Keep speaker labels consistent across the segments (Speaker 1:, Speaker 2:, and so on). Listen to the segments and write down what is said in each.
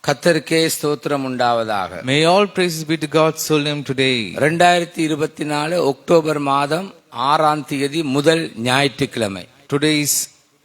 Speaker 1: கர்த்தருக்கே ஸ்தோத்திரம் உண்டாவதாக.
Speaker 2: May all praises be to God's holy name today.
Speaker 1: 2024 October மாதம் 6ஆம் தேதி முதல் ஞாயிற்றுக்கிழமை.
Speaker 2: Today is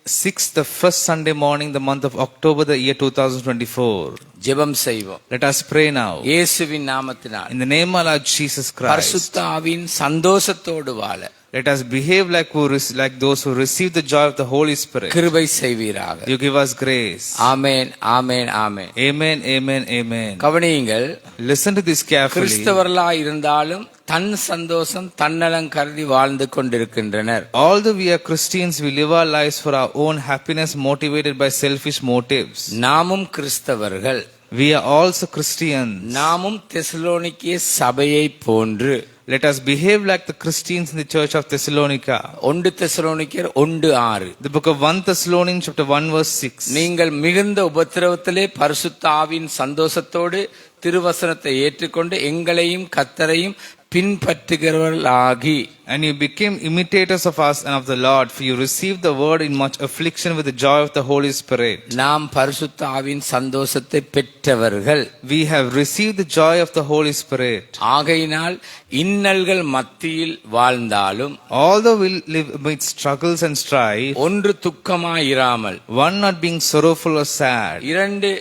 Speaker 2: 6th, the first Sunday morning, the month of October, the year 2024.
Speaker 1: ஜெபம் செய்வோம்.
Speaker 2: Let us pray now.
Speaker 1: இயேசுவின் நாமத்தினால்.
Speaker 2: In the name of Lord Jesus Christ.
Speaker 1: பரிசுத்த ஆவியின் சந்தோஷத்தோடு வாழ.
Speaker 2: Let us behave like those who receive the joy of the Holy Spirit.
Speaker 1: கிருபை செய்வீராக.
Speaker 2: You give us grace.
Speaker 1: Amen, amen, amen.
Speaker 2: Amen, amen, amen.
Speaker 1: கவனியுங்கள்.
Speaker 2: Listen to this carefully.
Speaker 1: கிறிஸ்தவர்களாய் இருந்தாலும் தன் சந்தோஷம் தன்னலம் கருதி வாழ்ந்து கொண்டிருக்கின்றனர்.
Speaker 2: Although we are Christians, we live our lives for our own happiness, motivated by selfish motives.
Speaker 1: நாமும் கிறிஸ்தவர்கள்.
Speaker 2: We are also Christians.
Speaker 1: நாமும் தெசலோனிக்கே சபையை போன்று.
Speaker 2: Let us behave like the Christians in the church of Thessalonica.
Speaker 1: 1 தெசலோனிக்கர் 1:6.
Speaker 2: The book of 1 Thessalonians chapter 1 verse 6.
Speaker 1: நீங்கள் மிகுந்த உபத்திரவத்திலே பரிசுத்த ஆவியின் சந்தோஷத்தோடு திருவசனத்தை ஏற்றுக்கொண்டு எங்களையும் கர்த்தரையும் பின்பற்றுகிறவர்களாகி.
Speaker 2: And you became imitators of us and of the Lord, for you received the word in much affliction with the joy of the Holy Spirit.
Speaker 1: நாம் பரிசுத்த ஆவியின் சந்தோஷத்தை பெற்றவர்கள்.
Speaker 2: We have received the joy of the Holy Spirit.
Speaker 1: ஆகையினால் இன்னல்கள் மத்தியில் வாழ்ந்தாலும்,
Speaker 2: although we live amid struggles and strife,
Speaker 1: ஒன்று துக்கமாயிராமல்,
Speaker 2: one not being sorrowful or sad,
Speaker 1: இரண்டு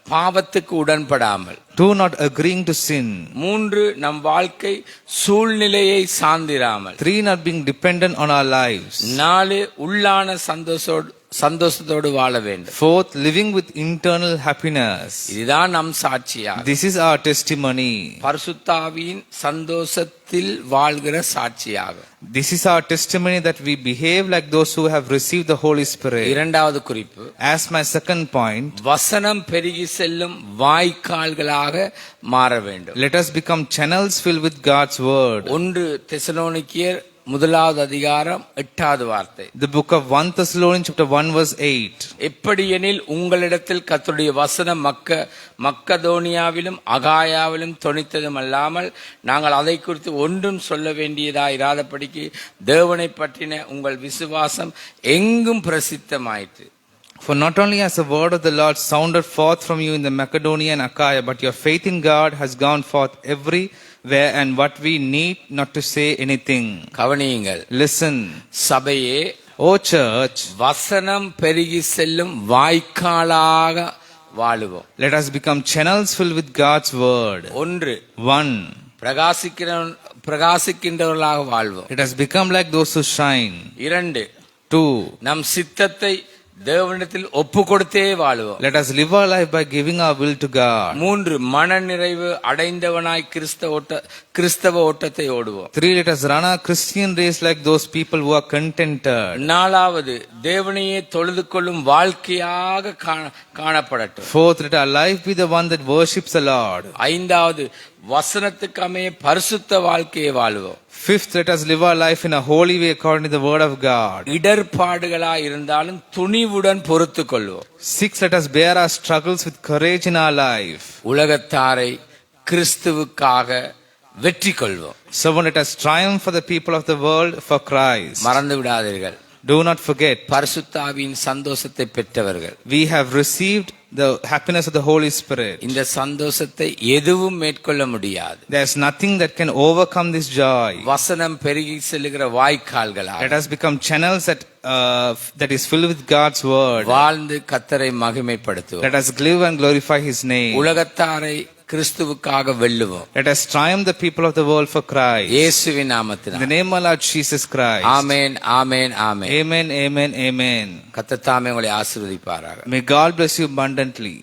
Speaker 1: பாவத்துக்கு உடன்படாமல்,
Speaker 2: 2 not agreeing to sin,
Speaker 1: 3 நம் வாழ்க்கை சூழ்நிலையை சார்ந்திராமல்,
Speaker 2: 3 not being dependent on our lives,
Speaker 1: 4 உள்ளான சந்தோஷத்தோடு வாழ வேண்டும்.
Speaker 2: 4th living with internal happiness.
Speaker 1: இதுதான் நம் சாட்சியா.
Speaker 2: This is our testimony.
Speaker 1: பரிசுத்த ஆவியின் சந்தோஷத்தில் வாழ்கிற சாட்சியாக.
Speaker 2: This is our testimony that we behave like those who have received the Holy Spirit.
Speaker 1: இரண்டாவது குறிப்பு.
Speaker 2: As my second point,
Speaker 1: வசனம் பெருகி செல்லும் வாய்க்கால்களாக மாற வேண்டும்.
Speaker 2: let us become channels filled with God's word.
Speaker 1: 1 தெசலோனிக்கேயர் 1வது அதிகாரம் 8வது வார்த்தை.
Speaker 2: The book of 1 Thessalonians chapter 1 verse 8.
Speaker 1: எப்படியெனில் உங்களிடத்தில் கர்த்தருடைய வசனம் மக்கதோனியாவிலும் அகாயாவிலும் தொனித்ததும் அல்லாமல் நாங்கள் அதை குறித்து ஒன்றும் சொல்ல வேண்டியதா இராதபடிக்கு தேவனை பற்றின உங்கள் விசுவாசம் எங்கும் பிரசித்தமாயிற்று.
Speaker 2: For not only has the word of the Lord sounded forth from you in the Macedonia and Achaia, but your faith in God has gone forth everywhere, and what we need not to say anything.
Speaker 1: கவனியுங்கள்.
Speaker 2: Listen.
Speaker 1: சபையே,
Speaker 2: O church,
Speaker 1: வசனம் பெருகி செல்லும் வாய்க்காலாக வாழுவோம்.
Speaker 2: let us become channels filled with God's word. 1.
Speaker 1: பிரகாசிக்கின்றவர்களாக வாழ்வோம்.
Speaker 2: Let us become like those who shine.
Speaker 1: 2. நம் சித்தத்தை தேவனிடத்தில் ஒப்பு கொடுத்தே வாழுவோம்.
Speaker 2: Let us live our life by giving our will to God.
Speaker 1: 3. மன நிறைவு அடைந்தவனாய் கிறிஸ்தவ ஓட்டத்தை ஓடுவோம்.
Speaker 2: 3. Let us run our Christian race like those people who are contented.
Speaker 1: 4. தேவனையே தொழுது கொள்ளும் வாழ்க்கையாக காணப்படட்டும்.
Speaker 2: 4th, let our life be the one that worships the Lord.
Speaker 1: 5. வசனத்துக்கு அமைய பரிசுத்த வாழ்க்கையை வாழுவோம்.
Speaker 2: 5th, let us live our life in a holy way according to the word of God.
Speaker 1: இடர்பாடுகளாய் இருந்தாலும் துணிவுடன் பொறுத்துக் கொள்வோம்.
Speaker 2: 6th, let us bear our struggles with courage in our life.
Speaker 1: உலகத்தாரை கிறிஸ்துவுக்காக வெற்றி கொள்வோம்.
Speaker 2: 7, let us triumph for the people of the world for Christ.
Speaker 1: மறந்து விடாதீர்கள்.
Speaker 2: Do not forget,
Speaker 1: பரிசுத்த ஆவியின் சந்தோஷத்தை பெற்றவர்கள்.
Speaker 2: we have received the happiness of the Holy Spirit.
Speaker 1: இந்த சந்தோஷத்தை எதுவும் மேற்கொள்ள முடியாது.
Speaker 2: There is nothing that can overcome this joy.
Speaker 1: வசனம் பெருகி செல்லுகிற வாய்க்கால்களாக
Speaker 2: Let us become channels that is filled with God's word.
Speaker 1: வாழ்ந்து கர்த்தரை மகிமைப்படுத்துவோம்.
Speaker 2: Let us live and glorify His name.
Speaker 1: உலகத்தாரை கிறிஸ்துவுக்காக வெல்லுவோம்.
Speaker 2: Let us triumph the people of the world for Christ.
Speaker 1: இயேசுவின் நாமத்தினால்.
Speaker 2: In the name of Lord Jesus Christ.
Speaker 1: Amen, amen, amen.
Speaker 2: Amen, amen, amen.
Speaker 1: கர்த்தர் தாமே உங்களை ஆசீர்வதிப்பாராக.
Speaker 2: May God bless you abundantly.